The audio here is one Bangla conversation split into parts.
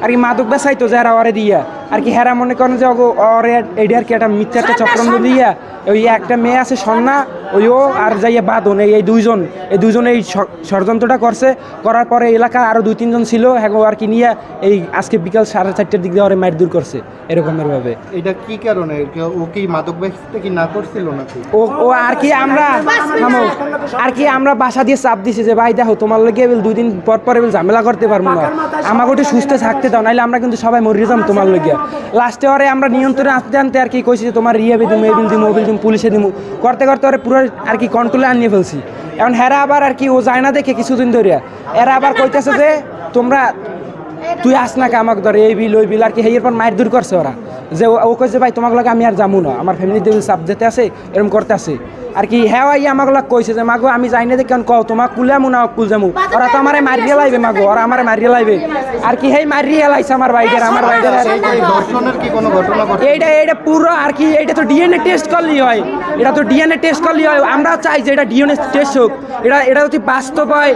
আর কি মাদক বেচাইতো যারা ওরে দিয়া আর কি হেরা মনে করেন যে ওরে এইটা আর কি একটা মিথ্যা একটা চক্রান্ত দিয়া ওই একটা মেয়ে আছে সন্না ওইও আর যাইয়া বাদন এই দুইজন এই ষড়যন্ত্রটা করছে করার পরে এলাকার আরও 2-3 জন ছিল হ্যাঁ আর কি নিয়ে এই আজকে বিকাল 4:30টার দিক দিয়ে ওরে মাইর দূর করছে এরকমের ভাবে। এটা কি কারণে ও কি মাদক ব্যবসা কি না করছিল নাকি? ও আর কি আমরা বাসা দিয়ে চাপ দিছি যে ভাই দেখো তোমার লগে 2 দিন পর ঝামেলা করতে পারবো না, আমাকে একটু সুস্থ থাকতে দাও, নাইলে আমরা কিন্তু সবাই মরে যাম তোমার লগে। লাস্টে ওরে আমরা নিয়ন্ত্রণে আনতে আর কি কইছি যে তোমার রিহাবে দিমু এই বিল দিমু পুলিশে দিমু করতে ওরে পুরো আর কি কন্ট্রোলে আনিয়ে ফেলছি। এখন হেরা আবার আর কি ও যায় না দেখে কিছুদিন ধরে এরা আবার কইতেছে যে তুই আস না কে আমাকে ধরে এই বিল ওই বিল আর কি এরপর মায়ের দূর করছে ওরা যে ও কইছে ভাই তোমাকে লাগে আমি আর যাবো না, আমার ফ্যামিলিতে চাপ যেতে আছে এরকম করতে আছে আর কি। হ্যাঁ আমাকে কইছে যে মাগো আমি যাই না দেখে কেন কও তোমাকে কুলামু না কুল যামু, ওরা তো আমার মারিয়ে লাইবে মাগো, ওরা আমার মারিয়ে লাইবে আর কি হেই মারিয়ে লাইছে আমার বাইকের এইটা পুরো আর কি। এইটা তো ডিএনএ টেস্ট করলেই হয়, এটা তো ডিএনএ টেস্ট করলেই হয়। আমরা চাই যে এটা ডিএনএ টেস্ট হোক, এটা যদি বাস্তব হয়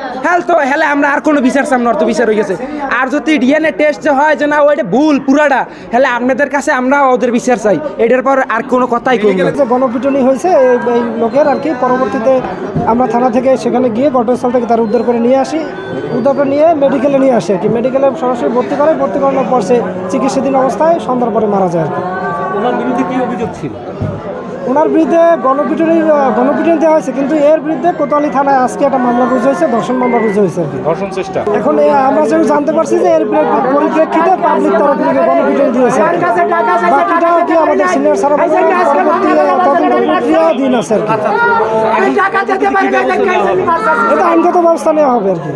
হেলে আমরা আর কোনো বিচার সামনে অর্থ বিচার হয়ে গেছে। আর যদি ডিএনএ টেস্ট হয় যে না ওইটা ভুল পুরাটা হেলে আপনাদের কাছে আমরা ওদের বিচার চাই, এটার পর আর কোনো কথাই কই না। গণপিটুনি হয়েছে এই লোকের আর কি। পরবর্তীতে আমরা থানা থেকে সেখানে গিয়ে ঘটনাস্থল থেকে তার উদ্ধার করে নিয়ে আসি, উদ্ধার করে নিয়ে মেডিকেলে নিয়ে আসি আর কি। মেডিকেলে সরাসরি ভর্তি করানোর পর সে চিকিৎসাধীন অবস্থায় সন্ধ্যার পরে মারা যায় আর কি। ওনার বিরুদ্ধে কি অভিযোগ ছিল? ওনার বিরুদ্ধে গণপিটুনি দেওয়া হয়েছে, কিন্তু এর বিরুদ্ধে কোতোয়ালি থানায় আজকে একটা মামলা রুজু হয়েছে, ধর্ষণ মামলা রুজু হয়েছে আর কি। ধর্ষণ চেষ্টা। এখন আমরা যেহেতু জানতে পারছি যে এর পরিপ্রেক্ষিতে পাবলিক তরফ থেকে গণপিটুনি দিয়েছে। বাকিটাও কি আমাদের সিনিয়র স্যার পরবর্তী তদন্ত প্রক্রিয়া দিন আছে আর কি। এটা আইনগত ব্যবস্থা নেওয়া হবে আর কি।